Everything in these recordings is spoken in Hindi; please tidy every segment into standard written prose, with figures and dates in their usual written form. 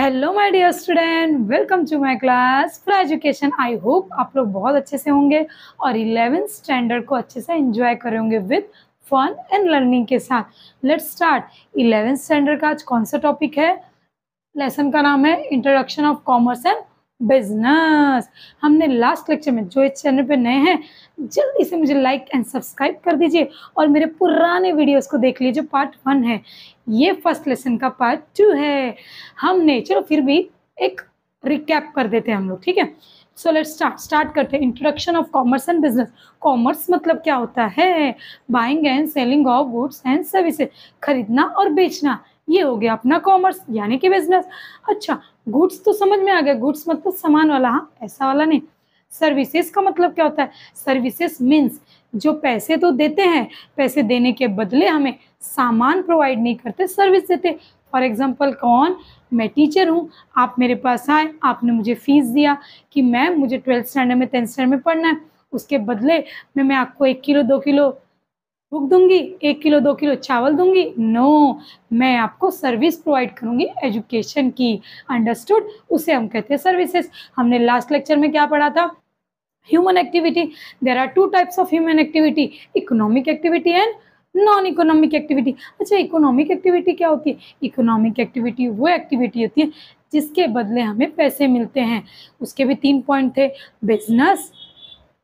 Hello my dear student, welcome to my class for education. I hope आप लोग बहुत अच्छे से होंगे और 11th स्टैंडर्ड को अच्छे से एंजॉय कर होंगे विद फन एंड लर्निंग के साथ। Let's start. 11th स्टैंडर्ड का आज कौन सा टॉपिक है? लेसन का नाम है introduction of commerce and business. हमने लास्ट लेक्चर में, जो इस चैनल पे नए हैं जल्दी से मुझे लाइक एंड सब्सक्राइब कर दीजिए और मेरे पुराने वीडियोस को देख लीजिए। पार्ट 1 है, ये फर्स्ट लेसन का पार्ट 2 है। हमने, चलो फिर भी एक रिकैप कर देते हैं हम लोग, ठीक है। सो लेट्स स्टार्ट करते हैं। Introduction of commerce and business. Commerce मतलब क्या होता है? Buying and selling of goods and services, खरीदना और बेचना, ये हो गया अपना कॉमर्स यानी कि बिजनेस। अच्छा, गुड्स तो समझ में आ गया, गुड्स मतलब सामान वाला, हाँ ऐसा वाला नहीं। सर्विसेज का मतलब क्या होता है? सर्विसेज मीन्स जो पैसे तो देते हैं, पैसे देने के बदले हमें सामान प्रोवाइड नहीं करते, सर्विस देते। फॉर एग्जाम्पल कौन? मैं टीचर हूँ, आप मेरे पास आए, आपने मुझे फीस दिया कि मैम मुझे 12th स्टैंडर्ड में 10th स्टैंडर्ड में पढ़ना है, उसके बदले में मैं आपको 1 किलो 2 किलो बुक दूंगी, 1 किलो 2 किलो चावल दूंगी? नो, मैं आपको सर्विस प्रोवाइड करूंगी एजुकेशन की। अंडरस्टूड? उसे हम कहते हैं सर्विसेज। हमने लास्ट लेक्चर में क्या पढ़ा था? Human activity. There are 2 types of human activity, economic activity and non economic activity. अच्छा, इकोनॉमिक एक्टिविटी क्या होती है? इकोनॉमिक एक्टिविटी वो एक्टिविटी होती है जिसके बदले हमें पैसे मिलते हैं। उसके भी 3 पॉइंट थे, बिजनेस,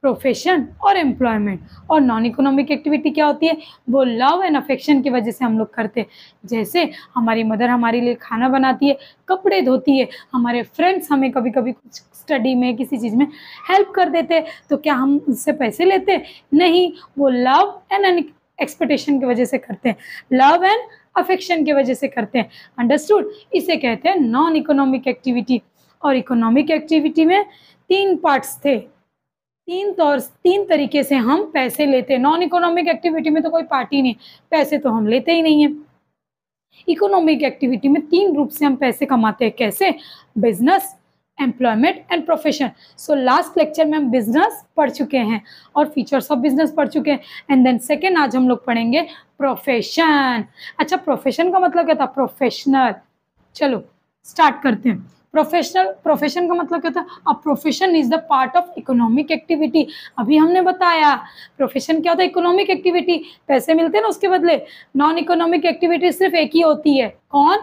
प्रोफेशन और एम्प्लॉयमेंट। और नॉन इकोनॉमिक एक्टिविटी क्या होती है? वो लव एंड अफेक्शन की वजह से हम लोग करते हैं। जैसे हमारी मदर हमारे लिए खाना बनाती है, कपड़े धोती है, हमारे फ्रेंड्स हमें कभी कभी कुछ स्टडी में किसी चीज़ में हेल्प कर देते हैं, तो क्या हम उससे पैसे लेते हैं? नहीं, वो लव एंड एक्सपेक्टेशन की वजह से करते हैं, लव एंड अफेक्शन की वजह से करते हैं। अंडरस्टूड? इसे कहते हैं नॉन इकोनॉमिक एक्टिविटी। और इकोनॉमिक एक्टिविटी में 3 पार्ट्स थे, 3 तरीके से हम पैसे लेते हैं। नॉन इकोनॉमिक एक्टिविटी में तो कोई पार्टी नहीं, पैसे तो हम लेते ही नहीं है। इकोनॉमिक एक्टिविटी में 3 रूप से हम पैसे कमाते हैं। कैसे? Business, employment and profession. So last lecture में हम बिजनेस पढ़ चुके हैं और फीचर्स ऑफ बिजनेस पढ़ चुके हैं। एंड देन सेकेंड आज हम लोग पढ़ेंगे प्रोफेशन। अच्छा, प्रोफेशन का मतलब क्या था? प्रोफेशनल। चलो स्टार्ट करते हैं। प्रोफेशन का मतलब क्या था? A profession is the part of economic activity. अभी हमने बताया प्रोफेशन क्या होता है? इकोनॉमिक एक्टिविटी, पैसे मिलते हैं ना उसके बदले। नॉन इकोनॉमिक एक्टिविटी सिर्फ एक ही होती है, कौन?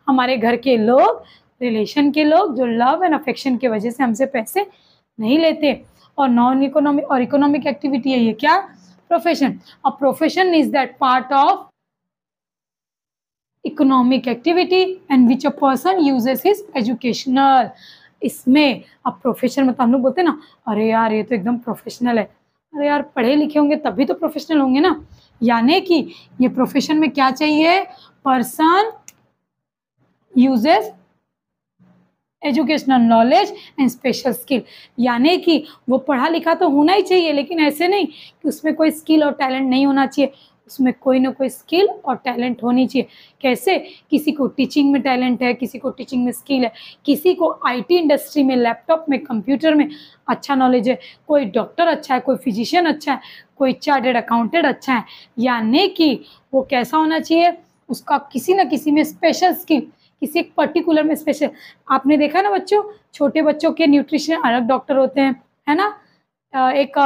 हमारे घर के लोग, रिलेशन के लोग, जो लव एंड अफेक्शन की वजह से हमसे पैसे नहीं लेते। और नॉन इकोनॉमिक और इकोनॉमिक एक्टिविटी है ये क्या? Profession. A profession is that part of economic activity and which a person uses his educational. इसमें अब प्रोफेशन मतलब हम लोग बोलते हैं ना, अरे यार ये तो एकदम प्रोफेशनल है। अरे यार पढ़े लिखे होंगे तभी तो प्रोफेशनल होंगे ना। यानी कि ये प्रोफेशन में क्या चाहिए? Person uses educational knowledge and special skill. यानी कि वो पढ़ा लिखा तो होना ही चाहिए, लेकिन ऐसे नहीं कि उसमें कोई स्किल और टैलेंट नहीं होना चाहिए, उसमें कोई ना कोई स्किल और टैलेंट होनी चाहिए। कैसे? किसी को टीचिंग में टैलेंट है, किसी को टीचिंग में स्किल है, किसी को आईटी इंडस्ट्री में, लैपटॉप में, कंप्यूटर में अच्छा नॉलेज है, कोई डॉक्टर अच्छा है, कोई फिजिशियन अच्छा है, कोई चार्टर्ड अकाउंटेंट अच्छा है। यानी कि वो कैसा होना चाहिए? उसका किसी न किसी में स्पेशल स्किल, किसी एक पर्टिकुलर में स्पेशल। आपने देखा ना बच्चों, छोटे बच्चों के न्यूट्रिशन अलग डॉक्टर होते हैं, है ना। एक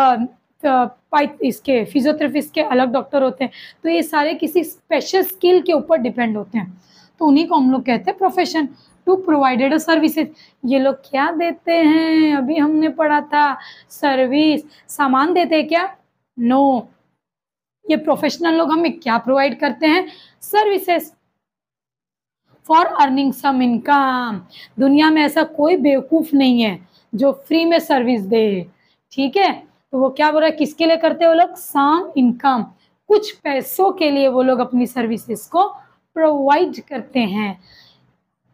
इसके फिजियोथेरेपिस्ट के अलग डॉक्टर होते हैं। तो ये सारे किसी स्पेशल स्किल के ऊपर डिपेंड होते हैं, तो उन्हीं को हम लोग कहते हैं प्रोफेशन। टू प्रोवाइडेड सर्विसेज, ये लोग क्या देते हैं? अभी हमने पढ़ा था सर्विस, सामान देते हैं क्या? नो, ये प्रोफेशनल लोग हमें क्या प्रोवाइड करते हैं? Services for earning some income. दुनिया में ऐसा कोई बेवकूफ नहीं है जो फ्री में सर्विस दे, ठीक है। तो वो क्या बोल रहा है, किसके लिए करते हैं वो लोग? सम इनकम, कुछ पैसों के लिए वो लोग अपनी सर्विसेज को प्रोवाइड करते हैं।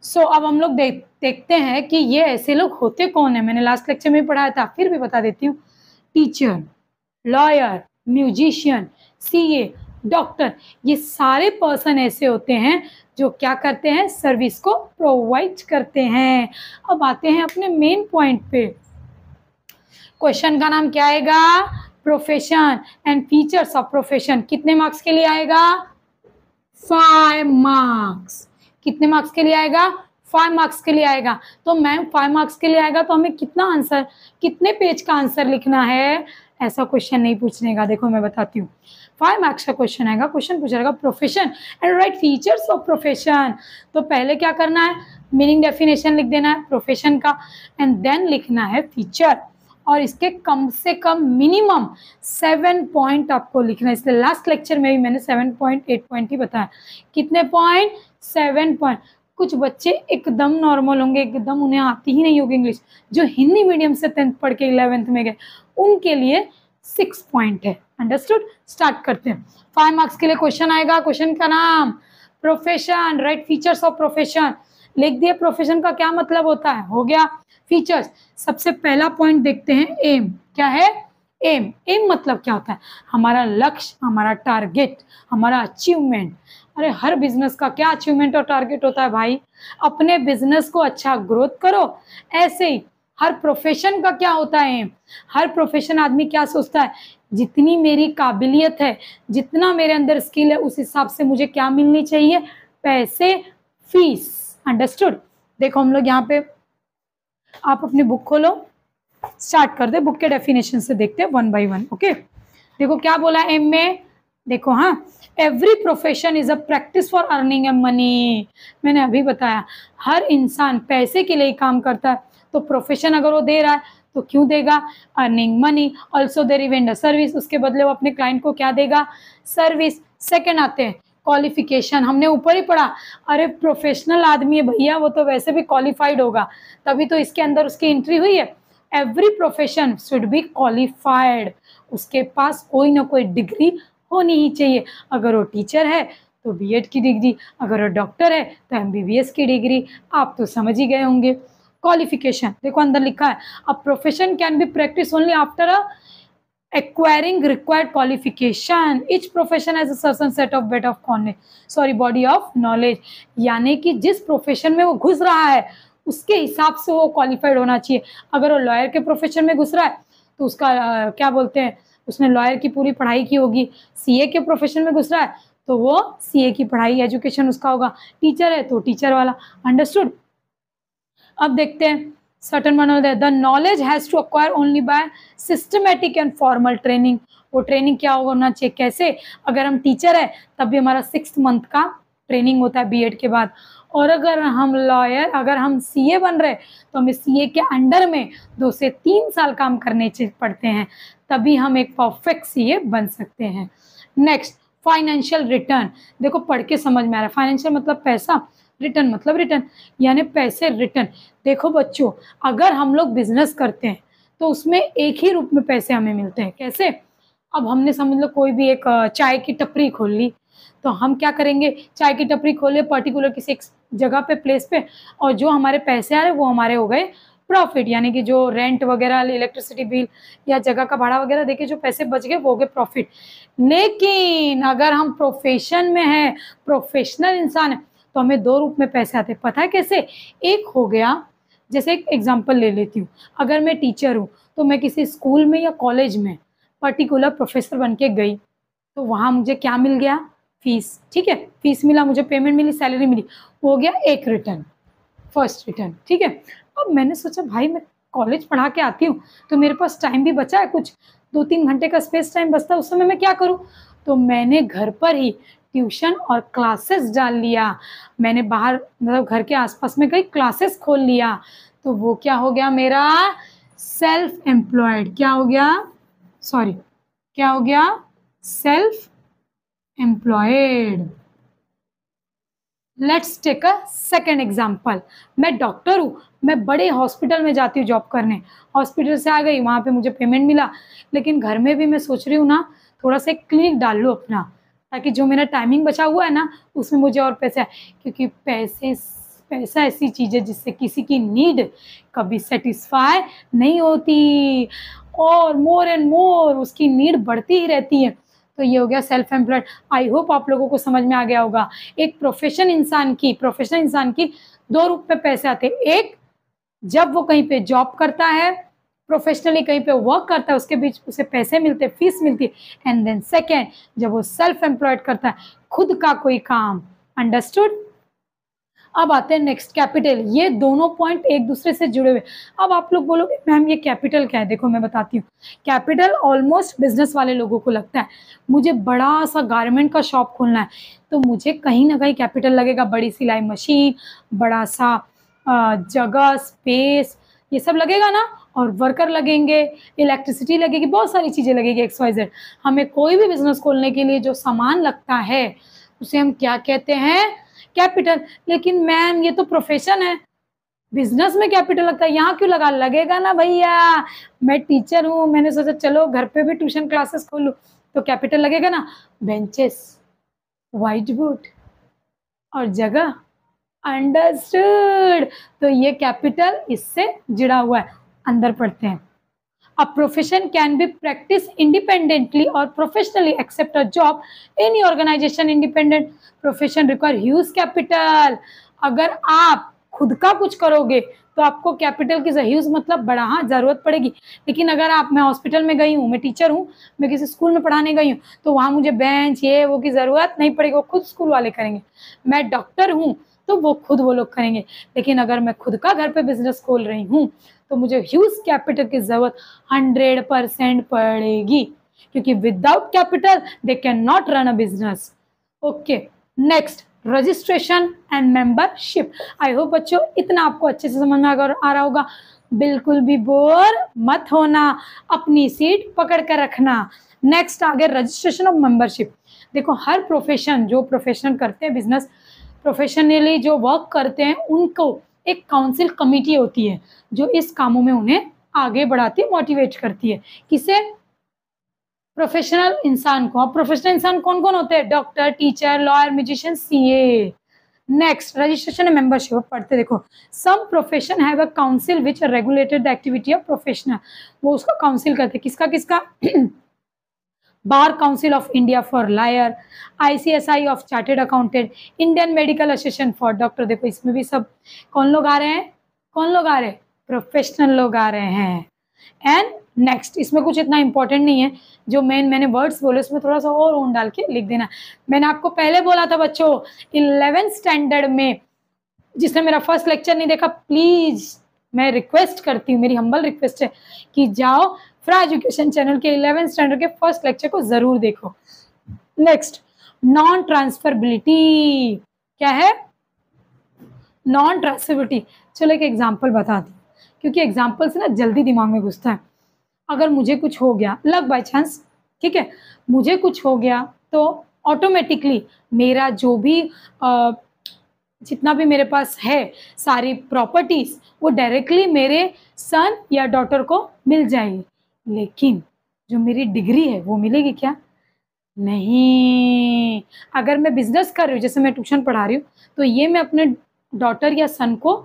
सो अब हम लोग देखते हैं कि ये ऐसे लोग होते कौन है। मैंने लास्ट लेक्चर में पढ़ाया था, फिर भी बता देती हूँ। Teacher, lawyer, musician, CA, doctor, ये सारे पर्सन ऐसे होते हैं जो क्या करते हैं? सर्विस को प्रोवाइड करते हैं। अब आते हैं अपने मेन पॉइंट पे। क्वेश्चन का नाम क्या आएगा? Profession and features of profession. कितने मार्क्स के लिए आएगा? 5 मार्क्स। कितने मार्क्स के लिए आएगा? 5 मार्क्स के लिए आएगा। तो मैम 5 मार्क्स के लिए आएगा तो हमें कितने पेज का आंसर लिखना है, ऐसा क्वेश्चन नहीं पूछने का। देखो मैं बताती हूँ, 5 मार्क्स का क्वेश्चन आएगा, क्वेश्चन पूछेगा profession and right features of profession. तो पहले क्या करना है, मीनिंग डेफिनेशन लिख देना है प्रोफेशन का, एंड देन लिखना है फीचर, और इसके कम से कम मिनिमम 7 पॉइंट आपको लिखना है। इसलिए लास्ट लेक्चर में भी मैंने 7 पॉइंट 8 पॉइंट ही बताया। कितने पॉइंट, 7 पॉइंट। कुछ बच्चे एकदम नॉर्मल होंगे, एकदम उन्हें आती ही नहीं होगी इंग्लिश, जो हिंदी मीडियम से 10th पढ़ के 11th में गए, उनके लिए 6 पॉइंट है। अंडरस्टूड। स्टार्ट करते हैं। 5 मार्क्स के लिए क्वेश्चन आएगा, क्वेश्चन का नाम profession, right features of profession. लिख दिए प्रोफेशन का क्या मतलब होता है, हो गया। फीचर्स, सबसे पहला पॉइंट देखते हैं, एम। क्या है, एम। एम मतलब क्या होता है, हमारा लक्ष्य, हमारा टारगेट, हमारा अचीवमेंट। अरे हर बिजनेस का क्या अचीवमेंट और टारगेट होता है भाई, अपने बिजनेस को अच्छा ग्रोथ करो। ऐसे ही हर प्रोफेशन का क्या होता है एम, हर प्रोफेशन आदमी क्या सोचता है, जितनी मेरी काबिलियत है, जितना मेरे अंदर स्किल है, उस हिसाब से मुझे क्या मिलनी चाहिए, पैसे, फीस। अंडरस्टूड। देखो हम लोग यहाँ पे, आप अपनी बुक खोलो, स्टार्ट कर दे, बुक के डेफिनेशन से देखते हैं 1 by 1। ओके, देखो क्या बोला एम में, देखो हाँ, every profession is a practice for earning a money. मैंने अभी बताया हर इंसान पैसे के लिए काम करता है, तो प्रोफेशन अगर वो दे रहा है तो क्यों देगा, earning money. Also they render a service, उसके बदले वो अपने क्लाइंट को क्या देगा, सर्विस। सेकेंड आते हैं क्वालिफिकेशन, हमने ऊपर ही पढ़ा, अरे प्रोफेशनल आदमी है भैया, वो तो वैसे भी क्वालिफाइड होगा, तभी तो इसके अंदर उसकी एंट्री हुई है। Every profession should be qualified, उसके पास कोई ना कोई डिग्री होनी ही चाहिए। अगर वो टीचर है तो बीएड की डिग्री, अगर वो डॉक्टर है तो एमबीबीएस की डिग्री, आप तो समझ ही गए होंगे। क्वालिफिकेशन देखो अंदर लिखा है, a profession can be practice only after a acquiring required qualification. Each profession has a certain set of body of knowledge. यानी कि जिस प्रोफेशन में वो घुस रहा है उसके हिसाब से वो क्वालिफाइड होना चाहिए। अगर वो लॉयर के प्रोफेशन में घुस रहा है तो उसका क्या बोलते हैं, उसने लॉयर की पूरी पढ़ाई की होगी। सीए के प्रोफेशन में घुस रहा है तो वो सीए की पढ़ाई, एजुकेशन उसका होगा। टीचर है तो टीचर वाला। अंडरस्टूड। अब देखते हैं certain one of the knowledge has to acquire only by systematic and formal training. वो ट्रेनिंग क्या होना चाहिए, कैसे, अगर हम टीचर है तब भी हमारा 6 मंथ का ट्रेनिंग होता है बीएड के बाद। और अगर हम लॉयर, अगर हम सीए बन रहे तो हमें सीए के अंडर में 2 से 3 साल काम करने पड़ते हैं, तभी हम एक परफेक्ट सीए बन सकते हैं। नेक्स्ट फाइनेंशियल रिटर्न, देखो पढ़ के समझ में आ रहा है, फाइनेंशियल मतलब पैसा, रिटर्न मतलब रिटर्न, यानी पैसे रिटर्न। देखो बच्चों, अगर हम लोग बिजनेस करते हैं तो उसमें एक ही रूप में पैसे हमें मिलते हैं। कैसे, अब हमने समझ लो कोई भी एक चाय की टपरी खोल ली, तो हम क्या करेंगे, चाय की टपरी खोले पर्टिकुलर किसी एक जगह पे, प्लेस पे, और जो हमारे पैसे आ रहे वो हमारे हो गए प्रॉफिट, यानी कि जो रेंट वगैरह, इलेक्ट्रिसिटी बिल या जगह का भाड़ा वगैरह देके जो पैसे बच गए वो हो गए प्रॉफिट। लेकिन अगर हम प्रोफेशन में है, प्रोफेशनल इंसान है, तो हमें 2 रूप में पैसे आते हैं। पता है कैसे, एक हो गया, जैसे एक एग्जांपल ले लेती हूँ, अगर मैं टीचर हूँ तो मैं किसी स्कूल में या कॉलेज में पर्टिकुलर प्रोफेसर बन के गई, तो वहाँ मुझे क्या मिल गया, फीस। ठीक है, फीस मिला, मुझे पेमेंट मिली, सैलरी मिली, हो गया एक रिटर्न, फर्स्ट रिटर्न। ठीक है, अब मैंने सोचा भाई मैं कॉलेज पढ़ा के आती हूँ तो मेरे पास टाइम भी बचा है, कुछ 2-3 घंटे का स्पेस टाइम बचता है, उस समय मैं क्या करूँ, तो मैंने घर पर ही ट्यूशन और क्लासेस डाल लिया। मैंने बाहर मतलब घर के आसपास में कई क्लासेस खोल लिया, तो वो क्या हो गया, मेरा सेल्फ एम्प्लॉयड। क्या हो गया, सॉरी क्या हो गया, self employed. Let's take a second example. मैं डॉक्टर हूँ, मैं बड़े हॉस्पिटल में जाती हूँ जॉब करने, हॉस्पिटल से आ गई, वहाँ पे मुझे पेमेंट मिला, लेकिन घर में भी मैं सोच रही हूँ ना थोड़ा सा एक क्लिनिक डाल लूँ अपना, ताकि जो मेरा टाइमिंग बचा हुआ है ना उसमें मुझे और पैसे आए। क्योंकि पैसा ऐसी चीज़ है जिससे किसी की नीड कभी सेटिस्फाई नहीं होती, और मोर एंड मोर उसकी नीड बढ़ती ही रहती है। तो ये हो गया सेल्फ एम्प्लॉयड। आई होप आप लोगों को समझ में आ गया होगा। एक प्रोफेशनल इंसान की 2 रूप में पैसे आते हैं। एक, जब वो कहीं पे जॉब करता है, प्रोफेशनली कहीं पे वर्क करता है, उसके बीच उसे पैसे मिलते, फीस मिलती है। एंड देन सेकेंड, जब वो सेल्फ एम्प्लॉयड करता है, खुद का कोई काम। अंडरस्टूड। अब आते हैं नेक्स्ट कैपिटल। ये दोनों पॉइंट एक दूसरे से जुड़े हुए। अब आप लोग बोलोगे मैम ये कैपिटल क्या है? देखो मैं बताती हूँ। कैपिटल ऑलमोस्ट बिजनेस वाले लोगों को लगता है, मुझे बड़ा सा गारमेंट का शॉप खोलना है तो मुझे कहीं ना कहीं कैपिटल लगेगा, बड़ी सिलाई मशीन, बड़ा सा जगह, स्पेस, ये सब लगेगा ना, और वर्कर लगेंगे, इलेक्ट्रिसिटी लगेगी, बहुत सारी चीज़ें लगेगी, XYZ। हमें कोई भी बिजनेस खोलने के लिए जो सामान लगता है उसे हम क्या कहते हैं? कैपिटल। लेकिन मैम ये तो प्रोफेशन है, बिजनेस में कैपिटल लगता है, यहाँ क्यों लगा? लगेगा ना भैया, मैं टीचर हूँ, मैंने सोचा चलो घर पे भी ट्यूशन क्लासेस खोलूँ तो कैपिटल लगेगा ना। बेंचेस, व्हाइट बोर्ड और जगह। अंडरस्टूड। तो ये कैपिटल इससे जुड़ा हुआ है। अंदर पढ़ते हैं। A profession can be practiced independently or professionally except a job any organization independent profession require huge capital। अगर आप खुद का कुछ करोगे तो आपको कैपिटल की ह्यूज मतलब बड़ा, हाँ जरूरत पड़ेगी। लेकिन अगर आप, मैं हॉस्पिटल में गई हूँ, मैं टीचर हूँ, मैं किसी स्कूल में पढ़ाने गई हूँ तो वहाँ मुझे बेंच ये वो की जरूरत नहीं पड़ेगी, वो खुद स्कूल वाले करेंगे। मैं डॉक्टर हूँ तो वो खुद वो लोग करेंगे। लेकिन अगर मैं खुद का घर पे बिजनेस खोल रही हूँ तो मुझे ह्यूज कैपिटल की जरूरत 100% पड़ेगी, क्योंकि without capital they can not run a business. Okay, next registration and membership. I hope बच्चों इतना आपको अच्छे से समझ में आ रहा होगा। बिल्कुल भी बोर मत होना, अपनी सीट पकड़ कर रखना। नेक्स्ट आगे रजिस्ट्रेशन ऑफ मेंबरशिप। देखो हर प्रोफेशन, जो प्रोफेशन करते हैं बिजनेस प्रोफेशनली जो वर्क करते हैं, उनको एक काउंसिल कमेटी होती है जो इस कामों में उन्हें आगे बढ़ाती है, मोटिवेट करती है। किसे? प्रोफेशनल इंसान को। अब प्रोफेशनल इंसान कौन कौन होते हैं? Doctor, teacher, lawyer, musician, CA। Next registration and membership पढ़ते देखो। Some profession have a council which regulated the activity of professional. वो उसका काउंसिल करते हैं, किसका किसका? Bar council of India for lawyer, ICSI of chartered accountant, Indian medical association for doctor. देखो इसमें भी सब कौन लोग आ रहे हैं? कौन लोग आ रहे हैं? प्रोफेशनल लोग आ रहे हैं। एंड नेक्स्ट, इसमें कुछ इतना इंपॉर्टेंट नहीं है, जो मैंने वर्ड्स बोले उसमें थोड़ा सा और ओन डाल के लिख देना। मैंने आपको पहले बोला था बच्चों 11th स्टैंडर्ड में, जिसने मेरा फर्स्ट लेक्चर नहीं देखा प्लीज मैं रिक्वेस्ट करती हूँ, मेरी हम्बल रिक्वेस्ट है कि जाओ फ्रा एजुकेशन चैनल के 11th स्टैंडर्ड के फर्स्ट लेक्चर को जरूर देखो। Next, non transferability. क्या है? Non transferability. चलो एक एग्जांपल बता दी, क्योंकि एग्जांपल से ना जल्दी दिमाग में घुसता है। अगर मुझे कुछ हो गया, लक बाय चांस, ठीक है, मुझे कुछ हो गया तो ऑटोमेटिकली मेरा जो भी जितना भी मेरे पास है सारी प्रॉपर्टीज वो डायरेक्टली मेरे सन या डॉटर को मिल जाएगी। लेकिन जो मेरी डिग्री है वो मिलेगी क्या? नहीं। अगर मैं बिजनेस कर रही हूँ, जैसे मैं ट्यूशन पढ़ा रही हूँ, तो ये मैं अपने डॉटर या सन को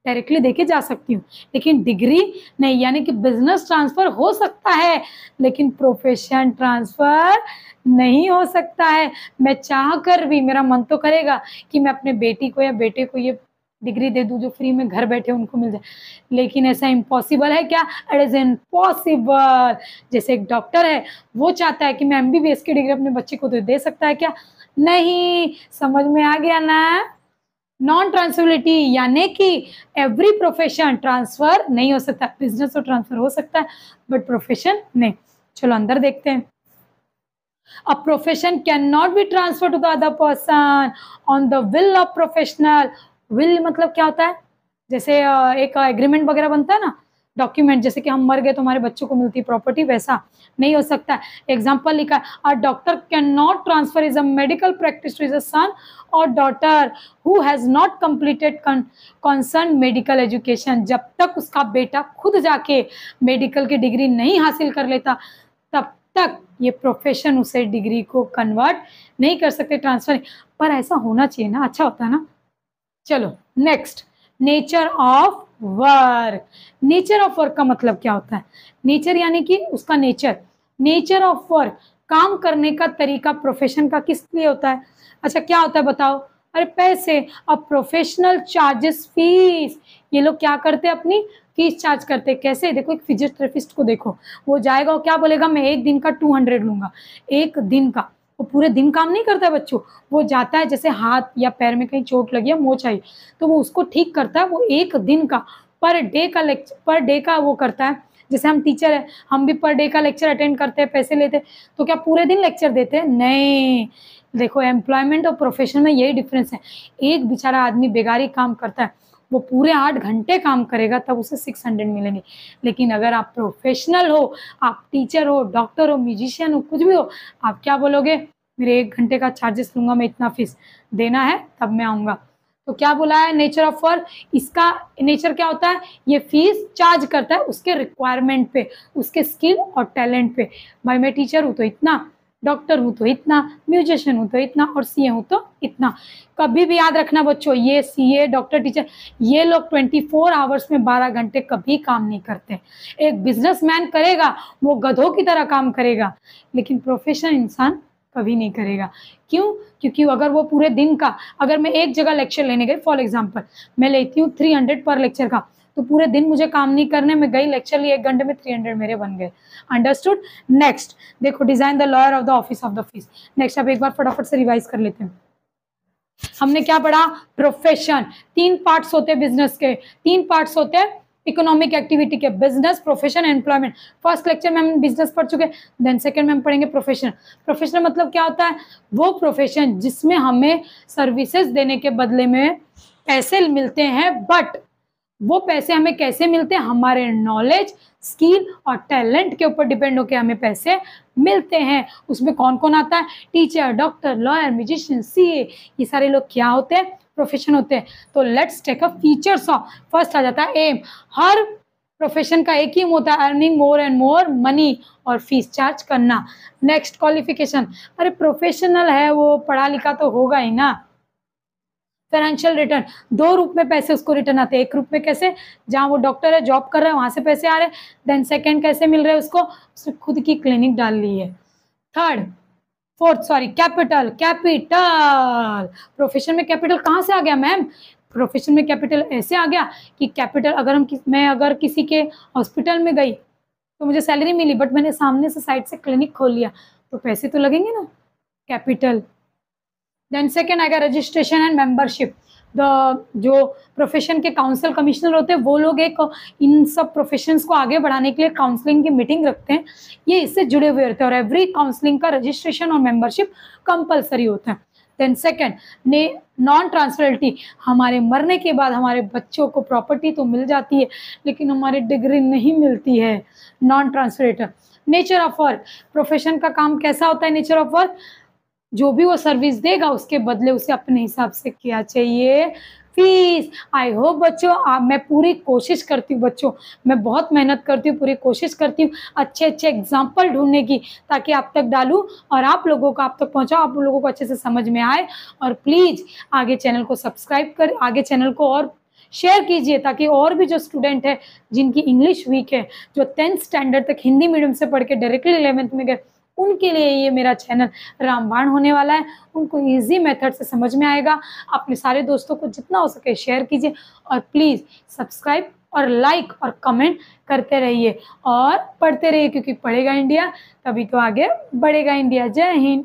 डायरेक्टली देके जा सकती हूँ, लेकिन डिग्री नहीं। यानी कि बिजनेस ट्रांसफर हो सकता है लेकिन प्रोफेशन ट्रांसफर नहीं हो सकता है। मैं चाह कर भी, मेरा मन तो करेगा कि मैं अपने बेटी को या बेटे को ये डिग्री दे दूं जो फ्री में घर बैठे उनको मिल जाए, लेकिन ऐसा इम्पॉसिबल है क्या? It is impossible. जैसे एक डॉक्टर है, वो चाहता है कि मैं MBBS की डिग्री अपने बच्चे को दे सकता है क्या? नहीं। समझ में आ गया ना? नॉन ट्रांसफरेबिलिटी यानी कि एवरी प्रोफेशन ट्रांसफर नहीं हो सकता। बिजनेस तो ट्रांसफर हो सकता है बट प्रोफेशन नहीं। चलो अंदर देखते हैं। A profession cannot be transferred to the other person on the will of professional। will मतलब क्या होता है? जैसे एक एग्रीमेंट वगैरह बनता है ना, डॉक्यूमेंट, जैसे कि हम मर गए तो हमारे बच्चों को मिलती प्रॉपर्टी, वैसा नहीं हो सकता है। एग्जाम्पल लिखा है, a doctor can not transfer is a medical practice to is a son और daughter who has not completed concern medical education. जब तक उसका बेटा खुद जाके मेडिकल की डिग्री नहीं हासिल कर लेता तब तक ये प्रोफेशन उसे डिग्री को कन्वर्ट नहीं कर सकते, ट्रांसफर नहीं। पर ऐसा होना चाहिए ना, अच्छा होता है ना। चलो next, nature of work. Nature of work का मतलब क्या होता है? नेचर यानी कि उसका नेचर। नेचर ऑफ वर्क, काम करने का तरीका प्रोफेशन का किस लिए होता है? अच्छा क्या होता है बताओ? अरे पैसे। अब प्रोफेशनल चार्जेस फीस। ये लोग क्या करते हैं? अपनी फीस चार्ज करते हैं। कैसे? देखो एक फिजियोथेरेपिस्ट को देखो, वो जाएगा और क्या बोलेगा, मैं एक दिन का 200 लूंगा, एक दिन का। वो पूरे दिन काम नहीं करता है बच्चों। वो जाता है, जैसे हाथ या पैर में कहीं चोट लगी है, मोच आई, तो वो उसको ठीक करता है। वो एक दिन का पर डे का वो करता है। जैसे हम टीचर है, हम भी पर डे का लेक्चर अटेंड करते हैं, पैसे लेते हैं, तो क्या पूरे दिन लेक्चर देते हैं? नहीं। देखो, एम्प्लॉयमेंट और प्रोफेशन में यही डिफरेंस है। एक बेचारा आदमी बेगारी काम करता है, वो पूरे 8 घंटे काम करेगा तब उसे 600 मिलेंगे। लेकिन अगर आप प्रोफेशनल हो, आप टीचर हो, डॉक्टर हो, म्यूजिशियन हो, कुछ भी हो, आप क्या बोलोगे? मेरे 1 घंटे का चार्जेस लूंगा, मैं इतना फीस देना है तब मैं आऊँगा। तो क्या बोला है नेचर ऑफ वर्क? इसका नेचर क्या होता है? ये फीस चार्ज करता है उसके रिक्वायरमेंट पे, उसके स्किल और टैलेंट पे। भाई मैं टीचर हूँ तो इतना, डॉक्टर हूँ तो इतना, म्यूजिशियन हूँ तो इतना, और सीए हूँ तो इतना। कभी भी याद रखना बच्चों, ये सीए, डॉक्टर, टीचर, ये लोग 24 आवर्स में 12 घंटे कभी काम नहीं करते। एक बिजनेसमैन करेगा, वो गधों की तरह काम करेगा, लेकिन प्रोफेशनल इंसान कभी नहीं करेगा। क्यों? क्योंकि अगर वो पूरे दिन का, अगर मैं एक जगह लेक्चर लेने गई, फॉर एग्जाम्पल मैं लेती हूँ 300 पर लेक्चर का, तो पूरे दिन मुझे काम नहीं करने, मैं गई लेक्चर लिए 1 घंटे में 300 मेरे बन गए। अंडरस्टूड? नेक्स्ट देखो, design the lawyer of the office of the fees. Next अब एक बार फटाफट से रिवाइज कर लेते हैं। हमने क्या पढ़ा? प्रोफेशन। 3 पार्ट्स होते हैं बिजनेस के, 3 पार्ट्स होते हैं इकोनॉमिक एक्टिविटी के, business, profession, employment. First lecture में हम बिजनेस पढ़ चुके, देन सेकंड में हम पढ़ेंगे प्रोफेशन। प्रोफेशनल मतलब क्या होता है? वो प्रोफेशन जिसमें हमें सर्विसेज देने के बदले में पैसे मिलते हैं, बट वो पैसे हमें कैसे मिलते हैं? हमारे नॉलेज, स्किल और टैलेंट के ऊपर डिपेंड होकर हमें पैसे मिलते हैं। उसमें कौन कौन आता है? Teacher, doctor, lawyer, musician, CA, ये सारे लोग क्या होते हैं? प्रोफेशन होते हैं। तो let's take a features of, first आ जाता है एम। हर प्रोफेशन का एक ही होता है, earning more and more money, और फीस चार्ज करना। नेक्स्ट क्वालिफिकेशन, अरे प्रोफेशनल है वो, पढ़ा लिखा तो होगा ही ना। फाइनेंशियल रिटर्न, 2 रूप में पैसे उसको रिटर्न आते हैं। एक रूप में कैसे? जहाँ वो डॉक्टर है, जॉब कर रहा है, वहां से पैसे आ रहे हैं। देन सेकंड कैसे मिल रहे हैं उसको? उसने खुद की क्लिनिक डाल ली है। कैपिटल। प्रोफेशन में कैपिटल कहाँ से आ गया मैम? प्रोफेशन में कैपिटल ऐसे आ गया कि कैपिटल, मैं अगर किसी के हॉस्पिटल में गई तो मुझे सैलरी मिली, बट मैंने सामने से साइड से क्लिनिक खोल लिया, तो पैसे तो लगेंगे ना, कैपिटल। देन सेकेंड आएगा रजिस्ट्रेशन एंड मेंबरशिप। जो प्रोफेशन के काउंसिल कमिश्नर होते हैं, वो लोग एक इन सब प्रोफेशंस को आगे बढ़ाने के लिए काउंसलिंग की मीटिंग रखते हैं, ये इससे जुड़े हुए होते हैं, और एवरी काउंसलिंग का रजिस्ट्रेशन और मेंबरशिप कंपलसरी होता है। देन सेकेंड, नॉन ट्रांसफरेबिलिटी, हमारे मरने के बाद हमारे बच्चों को प्रॉपर्टी तो मिल जाती है, लेकिन हमारी डिग्री नहीं मिलती है, non transferable. Nature of work, profession का काम कैसा होता है? नेचर ऑफ वर्क, जो भी वो सर्विस देगा उसके बदले उसे अपने हिसाब से क्या चाहिए? फीस। आई होप बच्चों, मैं पूरी कोशिश करती हूँ बच्चों, मैं बहुत मेहनत करती हूँ, पूरी कोशिश करती हूँ अच्छे अच्छे एग्जाम्पल ढूंढने की, ताकि आप तक डालूँ और आप लोगों को, आप तक पहुँचाऊँ, आप लोगों को अच्छे से समझ में आए। और प्लीज़ आगे चैनल को सब्सक्राइब कर, आगे चैनल को और शेयर कीजिए, ताकि और भी जो स्टूडेंट है जिनकी इंग्लिश वीक है, जो 10th स्टैंडर्ड तक हिंदी मीडियम से पढ़ के डायरेक्टली 11th में गए, उनके लिए ये मेरा चैनल रामबाण होने वाला है। उनको इजी मेथड से समझ में आएगा। अपने सारे दोस्तों को जितना हो सके शेयर कीजिए, और प्लीज़ सब्सक्राइब और लाइक और कमेंट करते रहिए और पढ़ते रहिए, क्योंकि पढ़ेगा इंडिया तभी तो आगे बढ़ेगा इंडिया। जय हिंद।